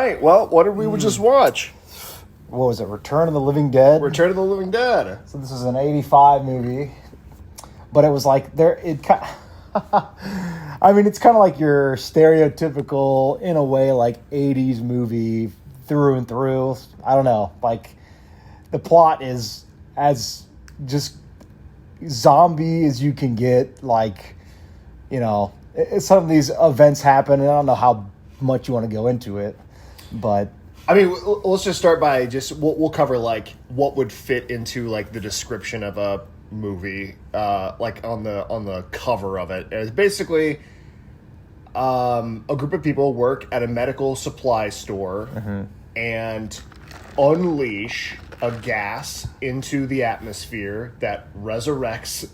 right. Well, what did we just watch? What was it? Return of the Living Dead? Return of the Living Dead. So this is an 85 movie. But it was like, I mean, it's kind of like your stereotypical, in a way, like 80s movie through and through. I don't know. Like, the plot is as just zombie as you can get. Like, you know, some of these events happen, and I don't know how much you want to go into it. But I mean, let's just start by we'll cover like what would fit into like the description of a movie, like on the cover of it. It's basically a group of people work at a medical supply store and unleash a gas into the atmosphere that resurrects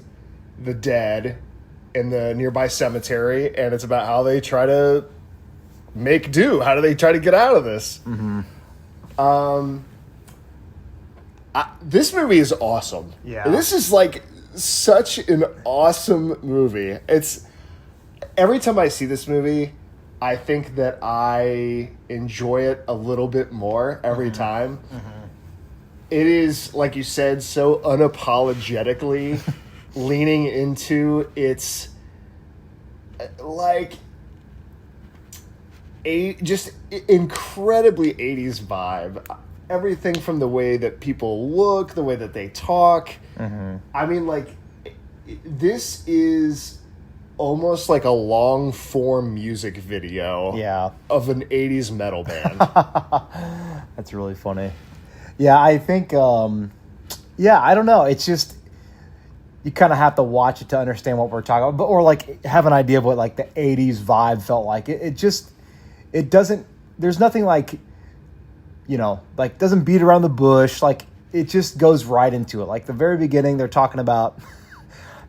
the dead in the nearby cemetery, and it's about how they try to make do. How do they try to get out of this? This movie is awesome. Yeah. This is like such an awesome movie. It's every time I see this movie, I think that I enjoy it a little bit more every time. It is, like you said, so unapologetically leaning into its like just incredibly 80s vibe. Everything from the way that people look, the way that they talk. I mean, like, this is almost like a long-form music video of an 80s metal band. That's really funny. Yeah, I think, I don't know. It's just, you kind of have to watch it to understand what we're talking about, or like have an idea of what like the 80s vibe felt like. It doesn't, there's nothing like, you know, like doesn't beat around the bush. Like it just goes right into it. Like the very beginning, they're talking about,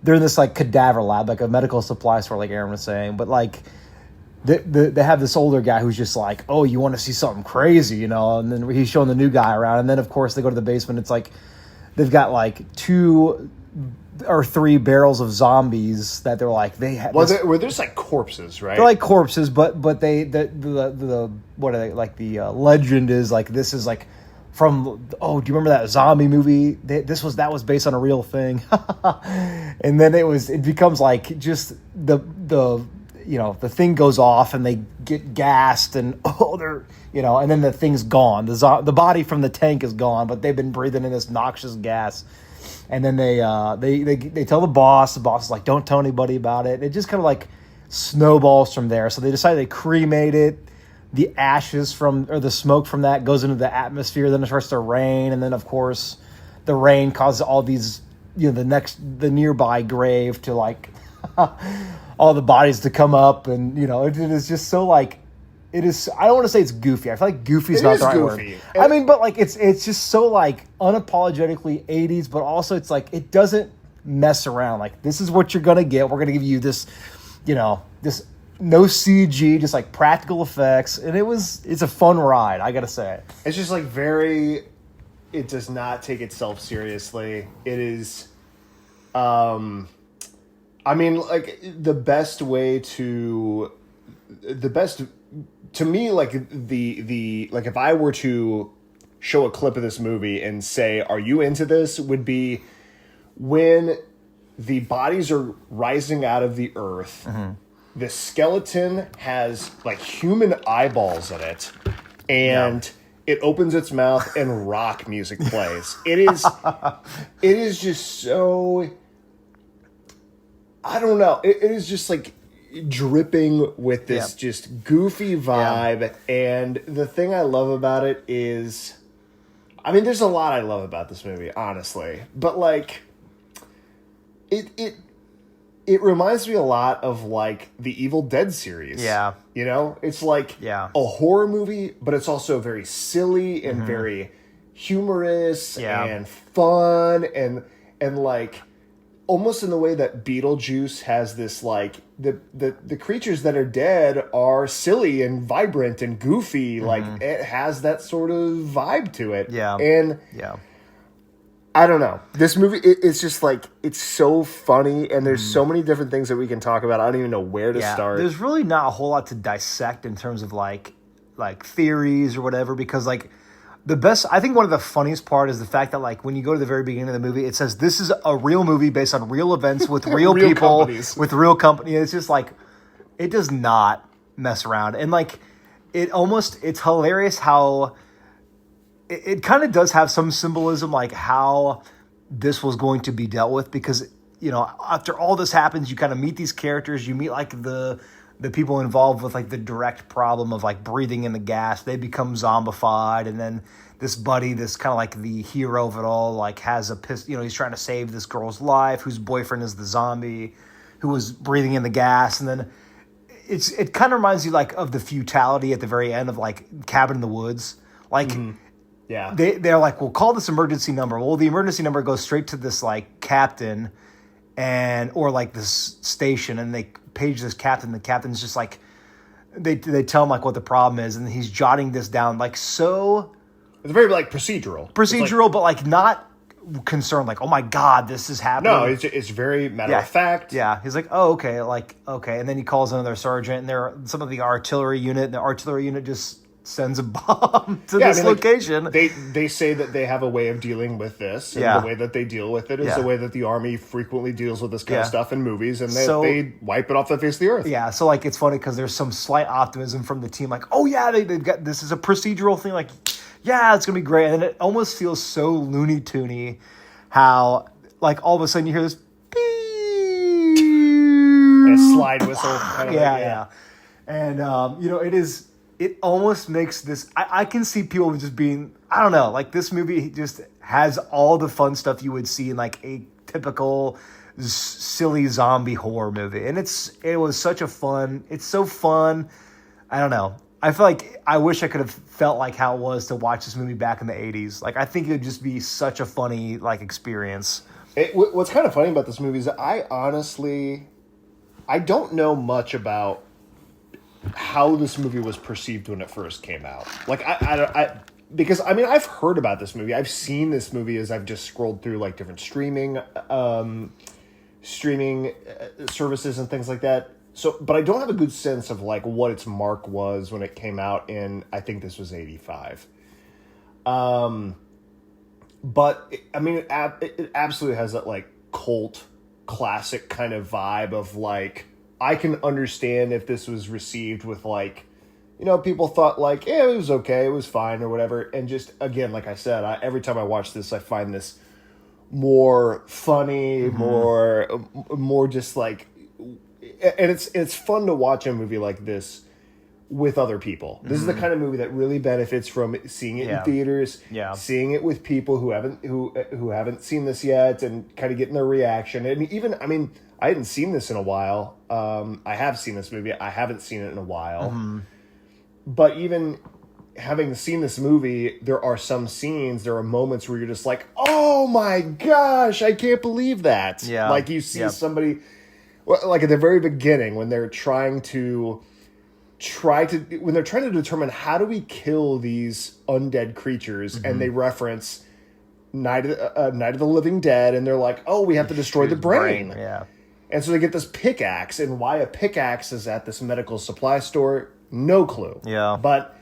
they're in this like cadaver lab, like a medical supply store, like Aaron was saying, but like they have this older guy who's just like, oh, you want to see something crazy, you know? And then he's showing the new guy around. And then of course they go to the basement. It's like, they've got like 2 or 3 barrels of zombies that they're like there's like corpses, right? They're like corpses, but they the what are they like? The legend is like, this is like from, oh, do you remember that zombie movie? That was based on a real thing. And then it becomes like just the you know, the thing goes off and they get gassed and they're, you know, and then the thing's gone. The body from the tank is gone, but they've been breathing in this noxious gas. And then they tell the boss. The boss is like, don't tell anybody about it. It just kind of like snowballs from there. So they decide they cremate it. The ashes or the smoke from that goes into the atmosphere. Then it starts to rain. And then, of course, the rain causes all these, you know, the nearby grave to like all the bodies to come up. And, you know, it is just so like, it is. I don't want to say it's goofy. I feel like goofy is not the right word. I mean, but like it's just so like unapologetically 80s, but also it's like it doesn't mess around. Like this is what you're gonna get. We're gonna give you this, you know, this no CG, just like practical effects, and it's a fun ride. I gotta say, it's just like it does not take itself seriously. It is, I mean, like the best to me, like the like if I were to show a clip of this movie and say, are you into this, would be when the bodies are rising out of the earth, the skeleton has like human eyeballs in it, and it opens its mouth and rock music plays. It is just so, I don't know, it is just like dripping with this just goofy vibe. And the thing I love about it is, I mean, there's a lot I love about this movie, honestly, but like it reminds me a lot of like the Evil Dead series. Yeah. You know, it's like a horror movie, but it's also very silly and very humorous and fun and like almost in the way that Beetlejuice has this like the creatures that are dead are silly and vibrant and goofy. Like it has that sort of vibe to it. Yeah. And I don't know. This movie, it's just like, it's so funny, and there's so many different things that we can talk about. I don't even know where to start. There's really not a whole lot to dissect in terms of like like theories or whatever, because like I think one of the funniest part is the fact that like when you go to the very beginning of the movie, it says this is a real movie based on real events with real, Real people companies. with real company. It's just like it does not mess around, and like it's hilarious how it kind of does have some symbolism, like how this was going to be dealt with, because after all this happens, you kind of meet these characters, you meet like the people involved with like the direct problem of like breathing in the gas. They become zombified, and then this buddy, this kind of like the hero of it all, like has a he's trying to save this girl's life whose boyfriend is the zombie who was breathing in the gas. And then it kind of reminds you like of the futility at the very end of like Cabin in the Woods. Like Yeah. they're like, we'll call this emergency number. Well, the emergency number goes straight to this like captain or like this station, and they page this captain. The captain's just like, they tell him like what the problem is, and he's jotting this down like so. It's very like procedural. But like not concerned, like, oh my God, this is happening. No, it's very matter of fact. Yeah, he's like, oh, okay, and then he calls another sergeant, and some of the artillery unit just sends a bomb to this location. Like, they say that they have a way of dealing with this, and the way that they deal with it is the way that the Army frequently deals with this kind of stuff in movies, and they wipe it off the face of the earth. Yeah, so like it's funny because there's some slight optimism from the team, like, oh yeah, they've got this is a procedural thing, like, yeah, it's gonna be great, and then it almost feels so Looney Toony how like all of a sudden you hear this beep, and a slide whistle. Yeah. And it almost makes this. I can see people just being, I don't know, like this movie just has all the fun stuff you would see in like a typical silly zombie horror movie, and it was such a fun. It's so fun. I don't know. I feel like I wish I could have felt like how it was to watch this movie back in the 80s. Like I think it would just be such a funny like experience. What's kind of funny about this movie is that I don't know much about how this movie was perceived when it first came out. Like because I mean I've heard about this movie. I've seen this movie as I've just scrolled through like different streaming services and things like that. So, but I don't have a good sense of like what its mark was when it came out in, I think this was 85. But I mean, it absolutely has that like cult classic kind of vibe of like, I can understand if this was received with like, people thought like, yeah, it was okay, it was fine or whatever. And just, again, like I said, every time I watch this, I find this more funny, more just like, and it's fun to watch a movie like this with other people. This is the kind of movie that really benefits from seeing it in theaters, seeing it with people who haven't seen this yet, and kind of getting their reaction. And even, I mean, I hadn't seen this in a while. I have seen this movie. I haven't seen it in a while. But even having seen this movie, there are some scenes, there are moments where you're just like, oh my gosh, I can't believe that. Yeah. Like you see somebody, like at the very beginning when they're trying to determine how do we kill these undead creatures, and they reference Night of the Living Dead, and they're like, oh, we have to destroy the brain. Yeah. And so they get this pickaxe, and why a pickaxe is at this medical supply store, no clue. Yeah. But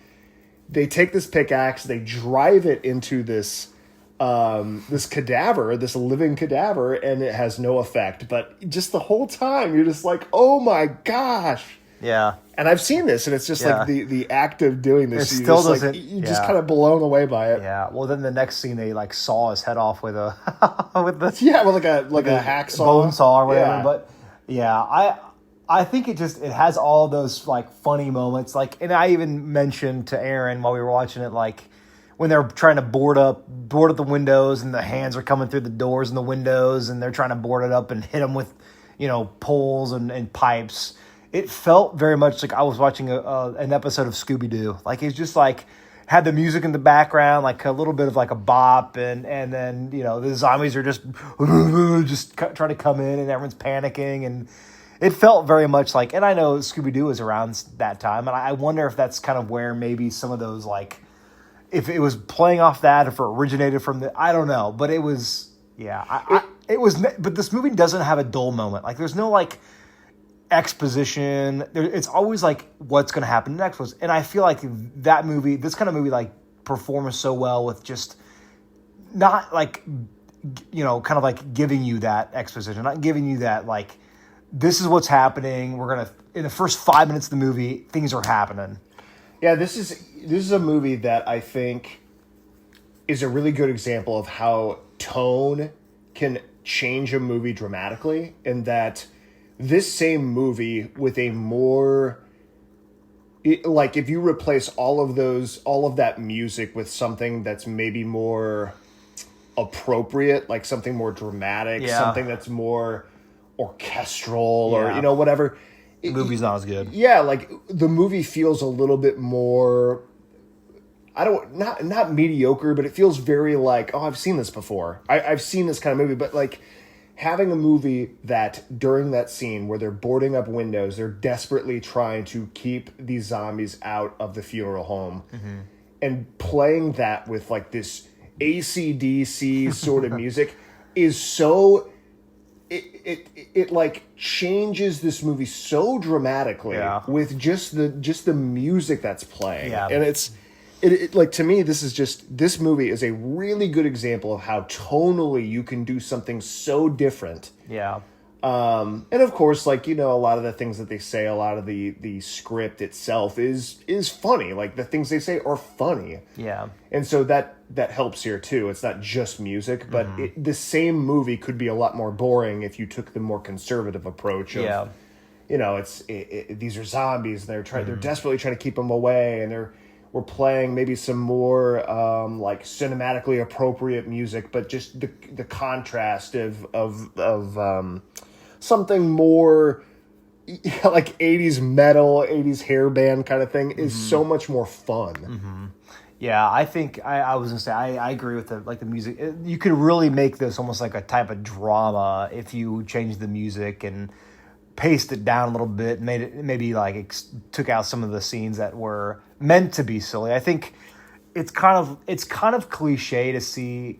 they take this pickaxe, they drive it into this cadaver, this living cadaver, and it has no effect. But just the whole time, you're just like, oh my gosh. Yeah. And I've seen this, and it's just like the act of doing this. It still doesn't. You're just kind of blown away by it. Yeah. Well, then the next scene, they like saw his head off with a with a hacksaw, bone saw or whatever. Yeah. But yeah, I think it has all those like funny moments. Like, and I even mentioned to Aaron while we were watching it, like when they're trying to board up the windows, and the hands are coming through the doors and the windows, and they're trying to board it up and hit them with, poles and pipes. It felt very much like I was watching an episode of Scooby-Doo. Like it's just like had the music in the background, like a little bit of like a bop, and then the zombies are just trying to come in, and everyone's panicking, and it felt very much like. And I know Scooby-Doo was around that time, and I wonder if that's kind of where maybe some of those like, if it was playing off that, if it originated from I don't know, but it was it was. But this movie doesn't have a dull moment. Like there's no like. exposition. It's always like what's going to happen next was, and I feel like this kind of movie like performs so well with just not like, kind of like giving you that exposition, not giving you that like, this is what's happening. We're gonna in the first 5 minutes of the movie, things are happening. Yeah, this is a movie that I think is a really good example of how tone can change a movie dramatically, and that this same movie with a more like if you replace all of that music with something that's maybe more appropriate, like something more dramatic, something that's more orchestral or whatever. The movie's not as good. Yeah, like the movie feels a little bit more, not mediocre, but it feels very like, oh, I've seen this before. I've seen this kind of movie, but like having a movie that during that scene where they're boarding up windows, they're desperately trying to keep these zombies out of the funeral home, and playing that with like this AC/DC sort of music is so. It like changes this movie so dramatically with just the music that's playing, and it like, to me, this movie is a really good example of how tonally you can do something so different. And of course, like, a lot of the things that they say, a lot of the script itself is funny. Like the things they say are funny. And so that helps here too. It's not just music, but the same movie could be a lot more boring if you took the more conservative approach of, these are zombies and they're desperately trying to keep them away, and we're playing maybe some more like cinematically appropriate music, but just the contrast of something more like 80s metal, 80s hair band kind of thing is so much more fun. Yeah, I think I was gonna say I agree with the music. You could really make this almost like a type of drama if you changed the music and paced it down a little bit, made it maybe like took out some of the scenes that were meant to be silly. I think it's kind of cliche to see.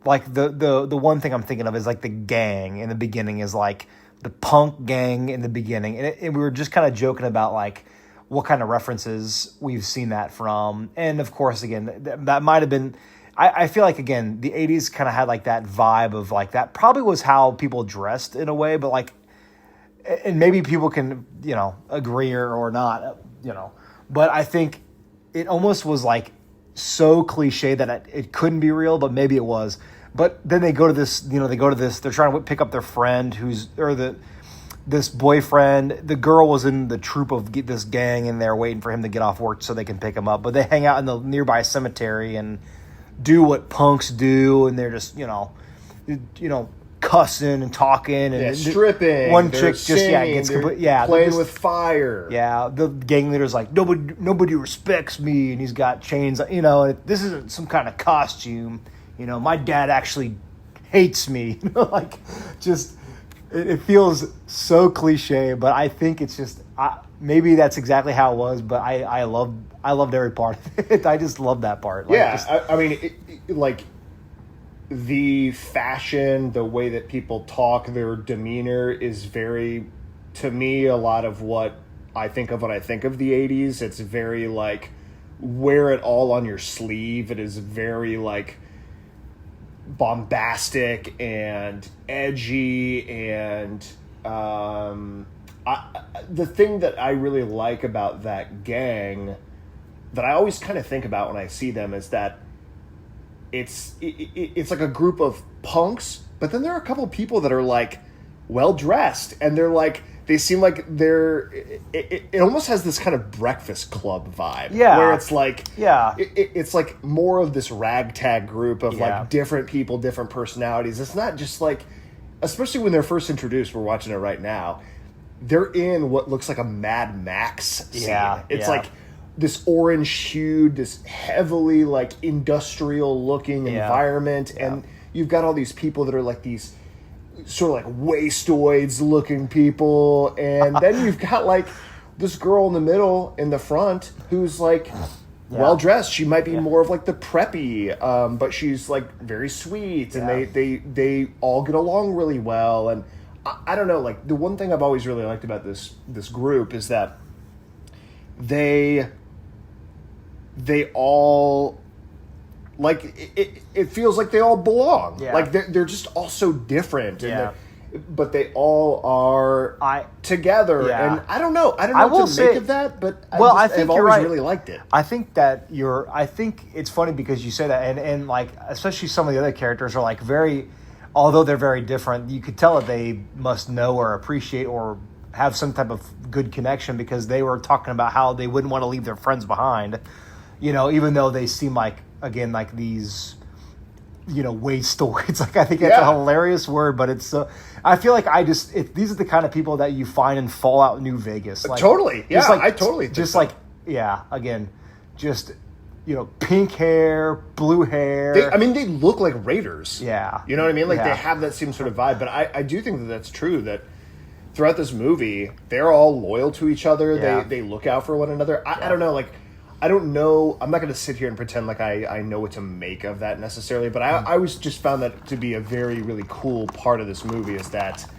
Like the one thing I'm thinking of is like the gang in the beginning is like the punk gang in the beginning, and we were just kind of joking about like what kind of references we've seen that from, and of course again that might have been. I feel like again the 80s kind of had like that vibe of like that probably was how people dressed in a way, but like, and maybe people can agree or not, but I think it almost was like so cliche that it couldn't be real, but maybe it was. But then they go to this, they're trying to pick up their friend this boyfriend. The girl was in the troop of this gang, and they're waiting for him to get off work so they can pick him up. But they hang out in the nearby cemetery and do what punks do, and they're just, cussing and talking and stripping. One chick just gets playing with fire. Yeah, the gang leader's like, nobody respects me, and he's got chains. This isn't some kind of costume. My dad actually hates me. Like, just it feels so cliche, but I think it's just maybe that's exactly how it was. But I loved every part of it. I just love that part. Like, I mean, like the fashion, the way that people talk, their demeanor is very, to me, a lot of what I think of when I think of the 80s. It's very like wear it all on your sleeve. It is very like bombastic and edgy, and the thing that I really like about that gang that I always kind of think about when I see them is that it's like a group of punks, but then there are a couple people that are like well dressed, and they're like, they seem like it almost has this kind of Breakfast Club vibe. Yeah. Where it's like, yeah, it's like more of this ragtag group of like different people, different personalities. It's not just like, especially when they're first introduced, we're watching it right now, they're in what looks like a Mad Max scene. It's like this orange hued, this heavily like industrial looking environment. And you've got all these people that are like these sort of like wastoids looking people, and then you've got like this girl in the middle in the front who's like well dressed. She might be more of like the preppy, but she's like very sweet, and they all get along really well. And I don't know. Like the one thing I've always really liked about this group is that they all like it feels like they all belong. Yeah. Like they're just all so different. Yeah. But they all are together, Yeah. and I don't know I what will to say- make of that. But I think I've you're always right. really liked it. I think it's funny because you say that, and like especially some of the other characters are like very, although they're very different, you could tell that they must know or appreciate or have some type of good connection because they were talking about how they wouldn't want to leave their friends behind, even though they seem like again like these. Waste. It's like I think that's a hilarious word, but it's. I feel like these are the kind of people that you find in Fallout New Vegas. Like, totally, yeah, I totally think just so. like again, just pink hair, blue hair. They look like raiders. Yeah, you know what I mean. Like Yeah. they have that same sort of vibe. But I do think that that's true. That throughout this movie, they're all loyal to each other. Yeah. They look out for one another. I don't know. Like I don't know. I'm not going to sit here and pretend like I know what to make of that necessarily. But I always just found that to be a very, really cool part of this movie is that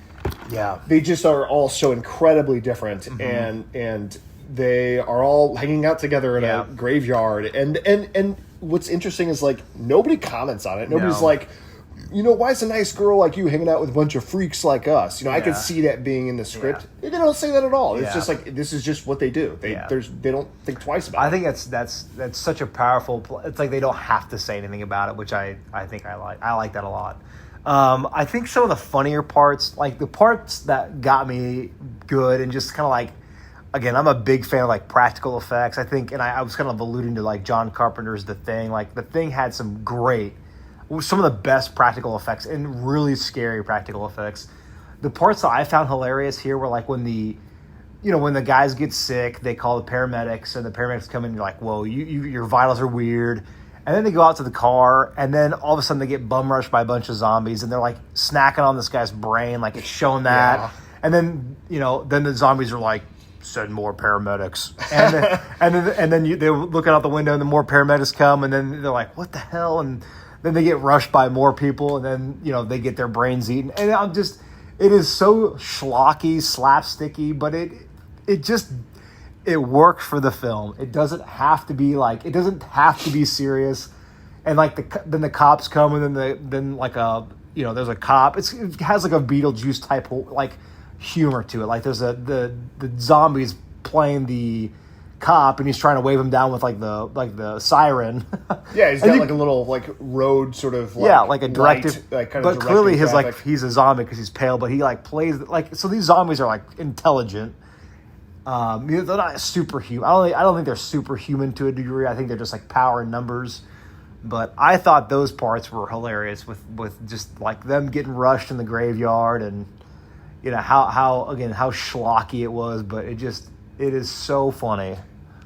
they just are all so incredibly different and they are all hanging out together in a graveyard. And what's interesting is like nobody comments on it. Nobody's like, why is a nice girl like you hanging out with a bunch of freaks like us? I could see that being in the script. They don't say that at all. It's just like this is just what they do. They don't think twice about it. I think that's such a powerful. It's like they don't have to say anything about it, which I think I like. I like that a lot. I think some of the funnier parts, like the parts that got me good, and just kind of like, again, I'm a big fan of like practical effects. I think, and I was kind of alluding to like John Carpenter's The Thing. Like The Thing had some of the best practical effects and really scary practical effects. The parts that I found hilarious here were like when the guys get sick, they call the paramedics, and the paramedics come in and you're like, whoa, your vitals are weird. And then they go out to the car, and then all of a sudden they get bum rushed by a bunch of zombies, and they're like snacking on this guy's brain, like it's showing that. Yeah. And then, then the zombies are like, send more paramedics. And then they're looking out the window, and the more paramedics come, and then they're like, what the hell? And then they get rushed by more people, and then, they get their brains eaten. And it is so schlocky, slapsticky, but it worked for the film. It doesn't have to be serious. And then the cops come, and then there's a cop. It has like a Beetlejuice type like humor to it. Like there's the zombies playing the cop, and he's trying to wave him down with like the siren. Yeah, he's got like a little like road sort of like a directive, light, like, kind but of clearly directing he's a zombie because he's pale, but he like plays like, so these zombies are like intelligent. They're not superhuman. I don't think they're superhuman to a degree. I think they're just like power in numbers. But I thought those parts were hilarious with just like them getting rushed in the graveyard, and how schlocky it was, but it is so funny.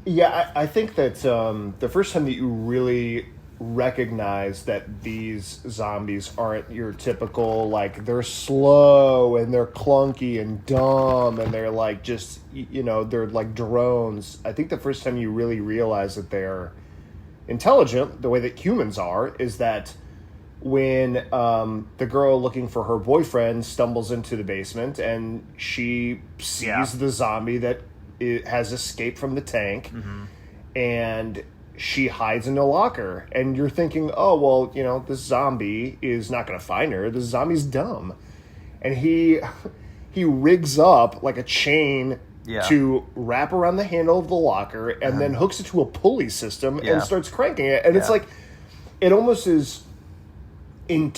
Yeah, I think that the first time that you really recognize that these zombies aren't your typical, like, they're slow and they're clunky and dumb and they're like just, they're like drones. I think the first time you really realize that they're intelligent, the way that humans are, is that when the girl looking for her boyfriend stumbles into the basement and she sees the zombie that has escaped from the tank, and she hides in a locker, and you're thinking, oh, well, this zombie is not going to find her. This zombie's dumb. And he rigs up like a chain to wrap around the handle of the locker, and then hooks it to a pulley system and starts cranking it. And it's like, it almost is they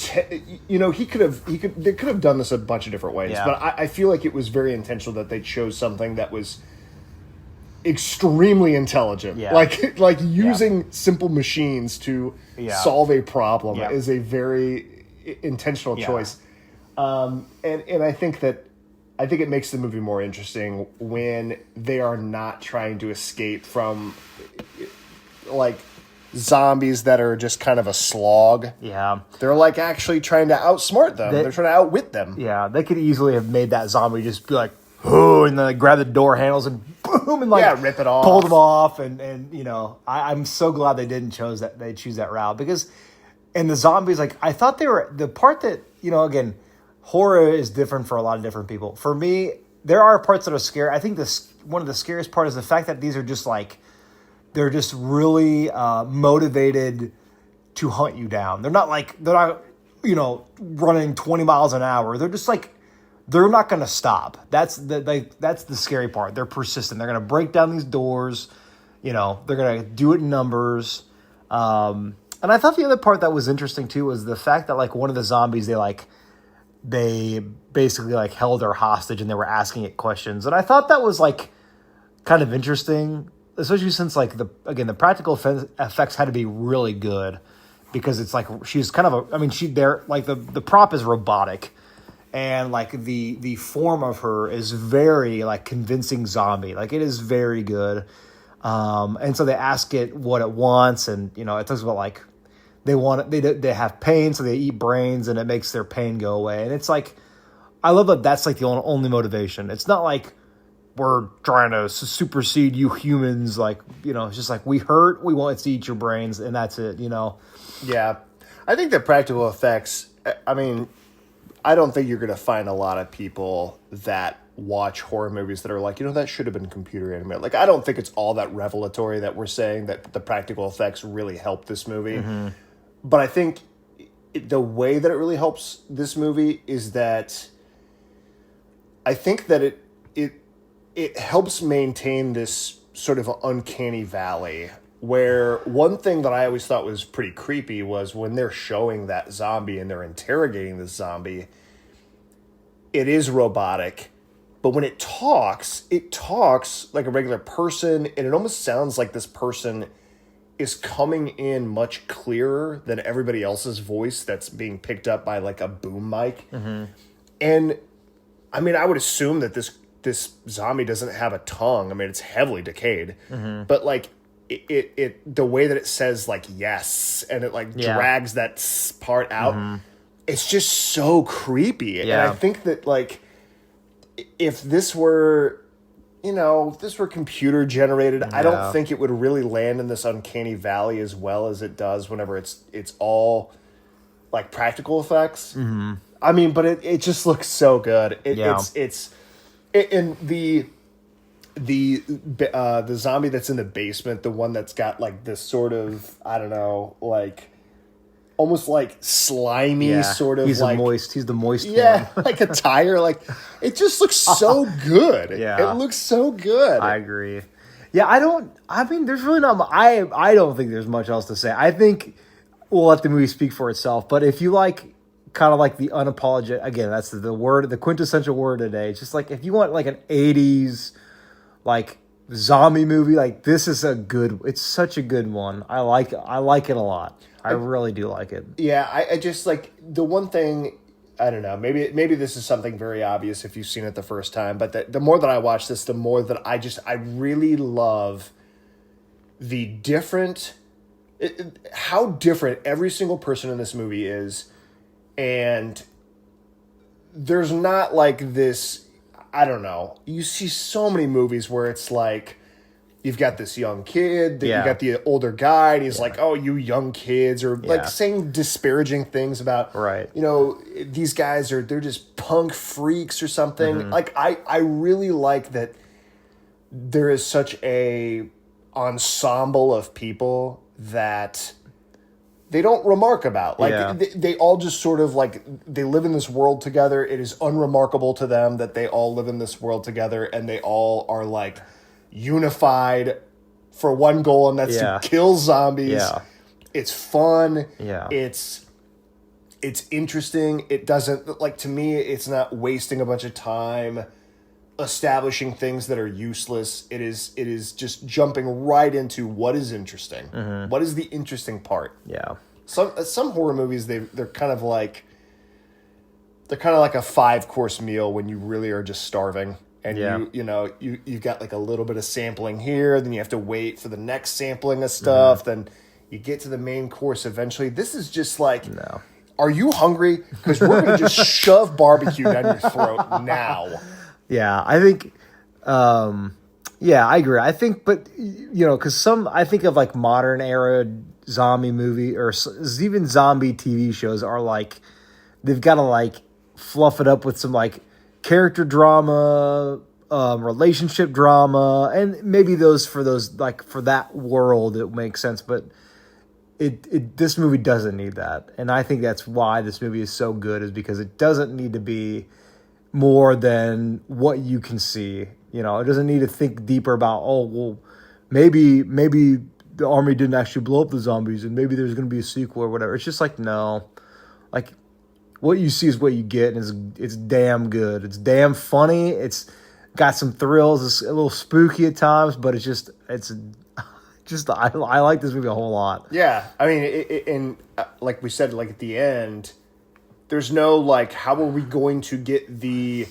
could have done this a bunch of different ways, but I feel like it was very intentional that they chose something that was extremely intelligent. Like using simple machines to solve a problem is a very intentional choice. And I think it makes the movie more interesting when they are not trying to escape from like zombies that are just kind of a slog. Yeah. They're like actually trying to outsmart them. They're trying to outwit them. Yeah, they could easily have made that zombie just be like, oh, and then like, grab the door handles and boom, and like rip it off, pull them off, and I'm so glad they didn't choose that route, because, and the zombies, like, I thought they were the part that again, horror is different for a lot of different people. For me, there are parts that are scary. I think one of the scariest part is the fact that these are just like, they're just really motivated to hunt you down. They're not, running 20 miles an hour. They're just like, they're not going to stop. That's the scary part. They're persistent. They're going to break down these doors. They're going to do it in numbers. And I thought the other part that was interesting too was the fact that like one of the zombies, they basically like held her hostage and they were asking it questions. And I thought that was like kind of interesting, especially since like the practical effects had to be really good because it's like, she's kind of the prop is robotic and like the form of her is very like convincing zombie. Like it is very good. And so they ask it what it wants and, it talks about like, they have pain, so they eat brains, and it makes their pain go away. And it's like, I love that that's like the only motivation. It's not like we're trying to supersede you humans. Like, it's just like we hurt, we want to eat your brains, and that's it. Yeah, I think the practical effects. I mean, I don't think you're going to find a lot of people that watch horror movies that are like, that should have been computer animated. Like, I don't think it's all that revelatory that we're saying that the practical effects really helped this movie. Mm-hmm. But I think the way that it really helps this movie is that I think that it helps maintain this sort of uncanny valley where one thing that I always thought was pretty creepy was when they're showing that zombie and they're interrogating this zombie, it is robotic, but when it talks like a regular person, and it almost sounds like this person is coming in much clearer than everybody else's voice that's being picked up by like a boom mic. Mm-hmm. And I mean, I would assume that this zombie doesn't have a tongue. I mean, it's heavily decayed, mm-hmm. but like it the way that it says like yes, and it like drags that part out. Mm-hmm. It's just so creepy. Yeah. And I think that like if this were computer generated, I don't think it would really land in this uncanny valley as well as it does whenever it's all like practical effects. Mm-hmm. I mean, but it just looks so good. And the zombie that's in the basement, the one that's got like this sort of, I don't know, like almost like slimy sort of he's like he's the moist one. Like a tire. Like it just looks so good. It looks so good. I agree. There's really not I don't think there's much else to say. I think we'll let the movie speak for itself, but if you like kind of like the unapologetic, again, that's the word, the quintessential word today. It's just like if you want like an 80s like zombie movie, like this is it's such a good one. I like it a lot. I really do like it. Yeah, I just like the one thing, I don't know, maybe this is something very obvious if you've seen it the first time, but the more that I watch this, the more that I really love how different every single person in this movie is. And there's not like this, I don't know, you see so many movies where it's like, you've got this young kid, you got the older guy, and he's like, oh, you young kids, or like saying disparaging things about, these guys they're just punk freaks or something. Mm-hmm. Like, I really like that there is such a ensemble of people that they don't remark about. Like, they all just sort of like, they live in this world together. It is unremarkable to them that they all live in this world together, and they all are like unified for one goal, and that's to kill zombies. Yeah. It's fun. Yeah. It's interesting. It doesn't, like, to me, it's not wasting a bunch of time establishing things that are useless. It is just jumping right into what is interesting. Mm-hmm. What is the interesting part? Yeah. Some horror movies, they're kind of like a 5-course meal when you really are just starving. And you've got like a little bit of sampling here, then you have to wait for the next sampling of stuff, then you get to the main course eventually. This is just like, are you hungry? Because we're going to just shove barbecue down your throat now. Yeah, I think, I agree. I think, but, because I think of like modern era zombie movie or even zombie TV shows are like, they've got to like fluff it up with some like character drama, relationship drama, and maybe for that world it makes sense, but this movie doesn't need that. And I think that's why this movie is so good, is because it doesn't need to be more than what you can see. It doesn't need to think deeper about, oh, well, maybe the army didn't actually blow up the zombies and maybe there's going to be a sequel or whatever. It's just like, no. Like, what you see is what you get, and it's damn good. It's damn funny. It's got some thrills. It's a little spooky at times, but I like this movie a whole lot. Yeah, I mean, and like we said, like at the end, there's no like, how are we going to get the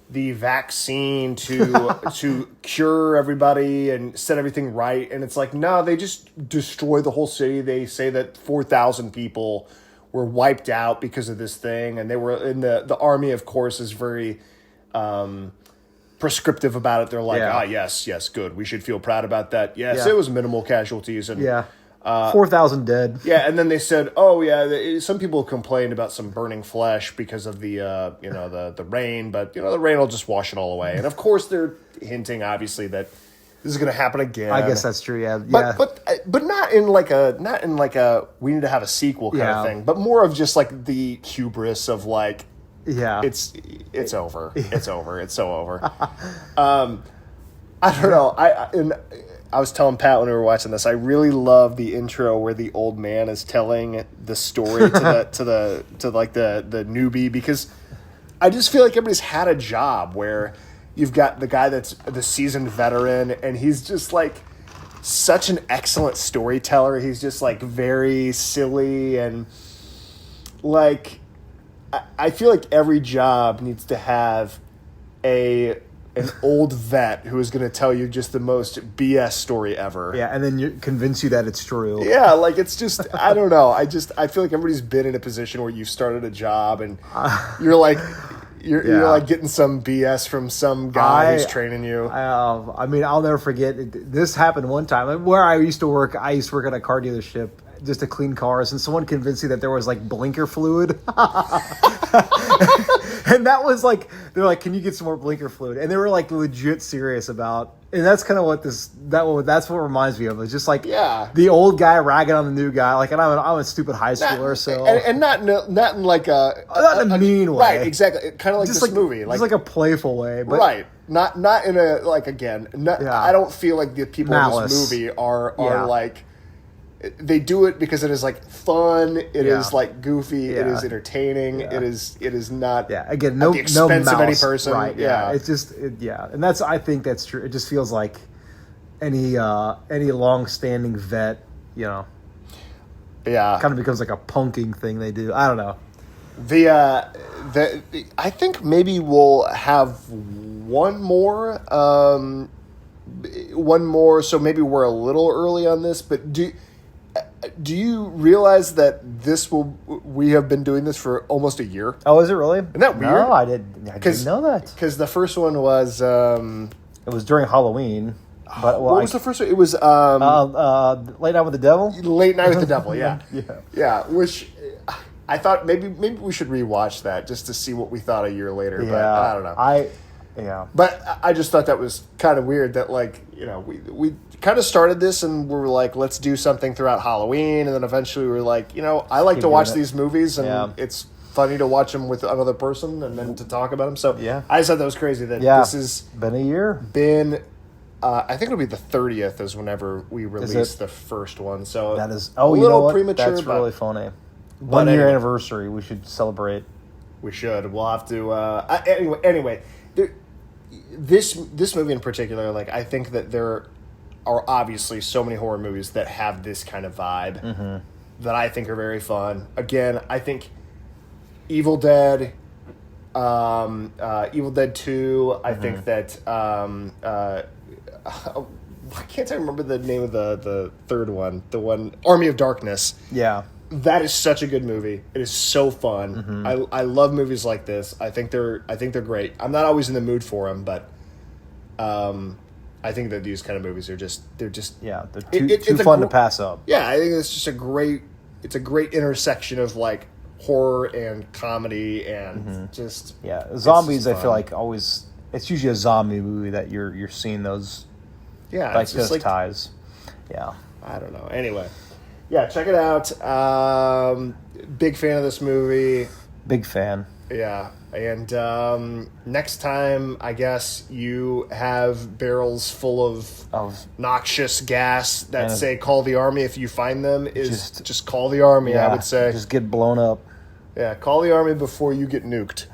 vaccine to cure everybody and set everything right? And it's like, no, they just destroy the whole city. They say that 4,000 people were wiped out because of this thing, and they were in the army. Of course, is very prescriptive about it. They're like, yes, good. We should feel proud about that. Yes, It was minimal casualties and 4,000 dead. Yeah, and then they said, some people complained about some burning flesh because of the the rain, but the rain will just wash it all away. And of course, they're hinting obviously that this is going to happen again. I guess that's true. Yeah, but not in like a we need to have a sequel kind of thing, but more of just like the hubris of like, it's over. It's over. It's so over. I don't know. I was telling Pat when we were watching this, I really love the intro where the old man is telling the story to the newbie, because I just feel like everybody's had a job where you've got the guy that's the seasoned veteran, and he's just like such an excellent storyteller. He's just like very silly, and like I feel like every job needs to have an old vet who is going to tell you just the most BS story ever. Yeah, and then convince you that it's true. Yeah, like it's just, I don't know. I feel like everybody's been in a position where you've started a job and you're like getting some BS from some guy who's training you. I mean, I'll never forget. This happened one time where I used to work at a car dealership just to clean cars, and someone convinced me that there was like blinker fluid. And that was like, they're like, can you get some more blinker fluid? And they were like legit serious about, and that's kind of what that's what reminds me of. It's just like the old guy ragging on the new guy. Like, and I'm a stupid high schooler, not in like not in a mean way, right? Exactly, kind of like just this movie, like just like a playful way, but right. Not in a like again. I don't feel like the people in this movie are like. They do it because it is like fun. It is like goofy. It is entertaining. It is not. Yeah. Again, no, at the expense no of any person. Right. Yeah. It's just. And that's. I think that's true. It just feels like any long-standing vet. Yeah. Kind of becomes like a punking thing they do. I don't know. I think maybe we'll have one more. So maybe we're a little early on this, but do you realize that we have been doing this for almost a year? Oh, is it really? Isn't that weird? No, I didn't know that. Because the first one was... it was during Halloween. But, what was the first one? It was... Late Night with the Devil? Late Night with the Devil, yeah. Yeah, which... I thought maybe we should rewatch that just to see what we thought a year later, but I don't know. But I just thought that was kind of weird that, like, we kind of started this and we were like, let's do something throughout Halloween, and then eventually we were like, I like to watch these movies, and it's funny to watch them with another person and then to talk about them. So I just thought that was crazy that this has been a year. I think it'll be the 30th is whenever we release the first one. So that is a little premature. That's really funny. 1 year anniversary. We should celebrate. We should. We'll have to. Anyway. This movie in particular, like, I think that there are obviously so many horror movies that have this kind of vibe that I think are very fun. Again, I think Evil Dead, Evil Dead 2, I think that, why can't I remember the name of the third one? The one, Army of Darkness. Yeah. That is such a good movie. It is so fun. I love movies like this. I think they're great. I'm not always in the mood for them, but I think that these kind of movies are they're too fun to pass up. Yeah, I think it's just a great intersection of like horror and comedy and just zombies. it's I feel fun. like always it's usually a zombie movie that you're seeing those like it's just those ties. Yeah, I don't know. Anyway, yeah, check it out. Big fan of this movie. big fan. Yeah, and next time, I guess you have barrels full of noxious gas that And say "call the army" if you find them. Just call the army. I would say, just get blown up. yeah, call the army before you get nuked.